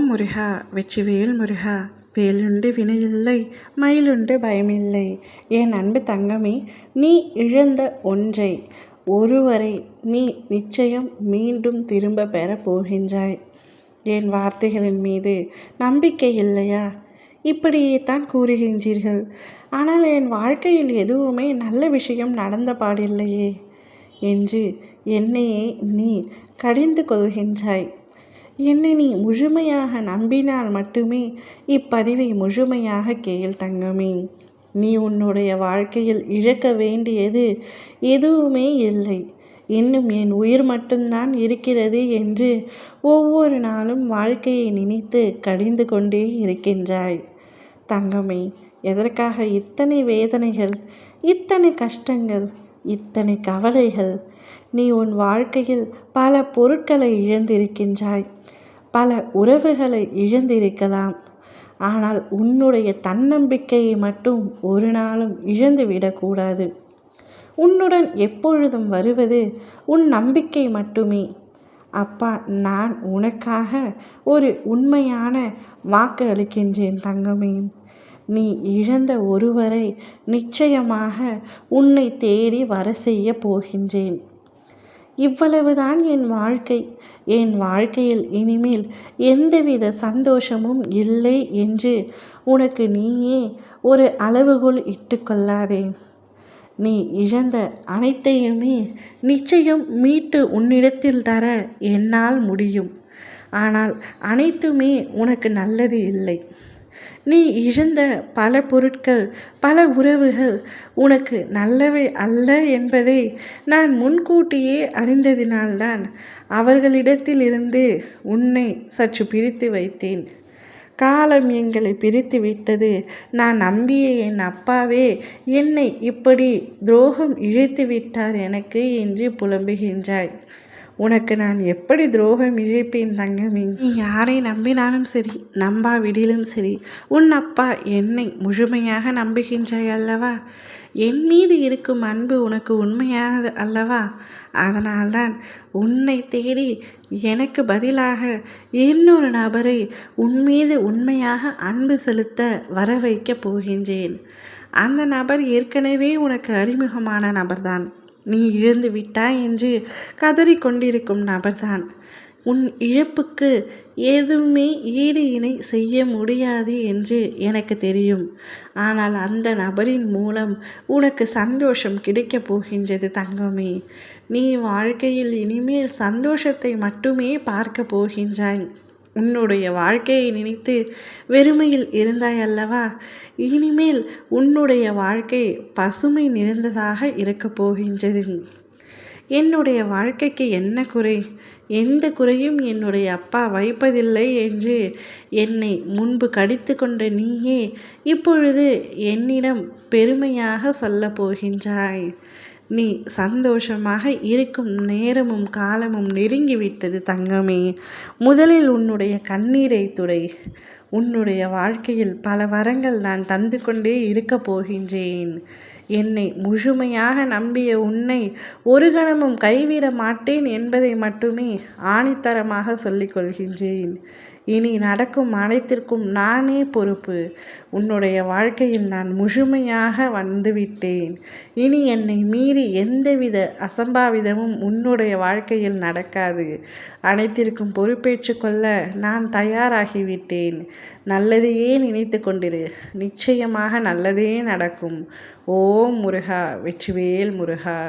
முருகா வெற்றிவேல் முருகா, வேலுண்டு வினையில்லை மயிலுண்டு பயமில்லை. என் அன்பு தங்கமே, நீ இழந்த ஒன்றை, ஒருவரை நீ நிச்சயம் மீண்டும் திரும்ப பெறப் போகின்றாய். என் வார்த்தைகளின் மீது நம்பிக்கை இல்லையா? இப்படியே தான் கூறுகின்றீர்கள். ஆனால் என் வாழ்க்கையில் எதுவுமே நல்ல விஷயம் நடந்த பாடில்லையே என்று என்னையே நீ கடிந்து கொள்கின்றாய். என்னை நீ முழுமையாக நம்பினால் மட்டுமே இப்பதிவை முழுமையாக கேள் தங்கமே. நீ உன்னுடைய வாழ்க்கையில் இழக்க வேண்டியது எதுவுமே இல்லை. இன்னும் என் உயிர் மட்டும்தான் இருக்கிறது என்று ஒவ்வொரு நாளும் வாழ்க்கையை நினைத்து கடிந்து கொண்டே இருக்கின்றாய். தங்கமே, எதற்காக இத்தனை வேதனைகள், இத்தனை கஷ்டங்கள், இத்தனை கவலைகள்? நீ உன் வாழ்க்கையில் பல பொருட்களை இழந்திருக்கின்றாய், பல உறவுகளை இழந்திருக்கலாம். ஆனால் உன்னுடைய தன்னம்பிக்கையை மட்டும் ஒரு நாளும் இழந்துவிடக்கூடாது. உன்னுடன் எப்பொழுதும் வருவது உன் நம்பிக்கை மட்டுமே. அப்பா, நான் உனக்காக ஒரு உண்மையான வாக்கு அளிக்கின்றேன் தங்கமே. நீ இழந்த ஒருவரை நிச்சயமாக உன்னை தேடி வர செய்ய போகின்றேன். இவ்வளவுதான் என் வாழ்க்கை. என் வாழ்க்கையில் இனிமேல் எந்தவித சந்தோஷமும் இல்லை என்று உனக்கு நீயே ஒரு அளவுகோல் இட்டுக்கொள்ளாதே. நீ இழந்த அனைத்தையுமே நிச்சயம் மீட்டு உன்னிடத்தில் தர என்னால் முடியும். ஆனால் அனைத்துமே உனக்கு நல்லது இல்லை. நீ இழந்த பல பொருட்கள், பல உறவுகள் உனக்கு நல்லவை அல்ல என்பதை நான் முன்கூட்டியே அறிந்ததினால்தான் அவர்களிடத்திலிருந்து உன்னை சற்று பிரித்து வைத்தேன். காலம் எங்களை பிரித்து விட்டது. நான் நம்பிய என் அப்பாவே என்னை இப்படி துரோகம் இழைத்து விட்டார் எனக்கு என்று புலம்புகின்றாய். உனக்கு நான் எப்படி துரோகம் இழைப்பேன் தங்கமே? நீ யாரை நம்பினாலும் சரி, நம்பாவிடிலும் சரி, உன் அப்பா என்னை முழுமையாக நம்புகின்றாய் அல்லவா? என் மீது இருக்கும் அன்பு உனக்கு உண்மையானது அல்லவா? அதனால்தான் உன்னை தேடி எனக்கு பதிலாக இன்னொரு நபரை உன் மீது உண்மையாக அன்பு செலுத்த வர வைக்கப் போகின்றேன். அந்த நபர் ஏற்கனவே உனக்கு அறிமுகமான நபர்தான். நீ இழந்து விட்டாய் என்று கதறிக்கொண்டிருக்கும் நபர்தான். உன் இழப்புக்கு எதுவுமே ஈடு இணை செய்ய முடியாது என்று எனக்கு தெரியும். ஆனால் அந்த நபரின் மூலம் உனக்கு சந்தோஷம் கிடைக்கப் போகின்றது தங்கமே. நீ வாழ்க்கையில் இனிமேல் சந்தோஷத்தை மட்டுமே பார்க்க போகின்றாய். உன்னுடைய வாழ்க்கையை நினைத்து வெறுமையில் இருந்தாய் அல்லவா? இனிமேல் உன்னுடைய வாழ்க்கை பசுமை நிறைந்ததாக இருக்கப் போகின்றது. என்னுடைய வாழ்க்கைக்கு என்ன குறை? எந்த குறையும் என்னுடைய அப்பா வைப்பதில்லை என்று என்னை முன்பு கடித்து கொண்ட நீயே இப்பொழுது என்னிடம் பெருமையாக சொல்ல போகின்றாய். நீ சந்தோஷமாக இருக்கும் நேரமும் காலமும் நெருங்கிவிட்டது தங்கமே. முதலில் உன்னுடைய கண்ணீரை துடை. உன்னுடைய வாழ்க்கையில் பல வரங்கள் நான் தந்து கொண்டே இருக்கப் போகின்றேன். என்னை முழுமையாக நம்பிய உன்னை ஒரு கணமும் கைவிட மாட்டேன் என்பதை மட்டுமே ஆணித்தரமாக சொல்லிக் கொள்கின்றேன். இனி நடக்கும் அனைத்திற்கும் நானே பொறுப்பு. உன்னுடைய வாழ்க்கையில் நான் முழுமையாக வந்துவிட்டேன். இனி என்னை மீறி எந்தவித அசம்பாவிதமும் உன்னுடைய வாழ்க்கையில் நடக்காது. அனைத்திற்கும் பொறுப்பேற்று கொள்ள நான் தயாராகிவிட்டேன். நல்லதையே நினைத்து கொண்டிரு. நிச்சயமாக நல்லதே நடக்கும். ஓம் முருகா, வெற்றிவேல் முருகா.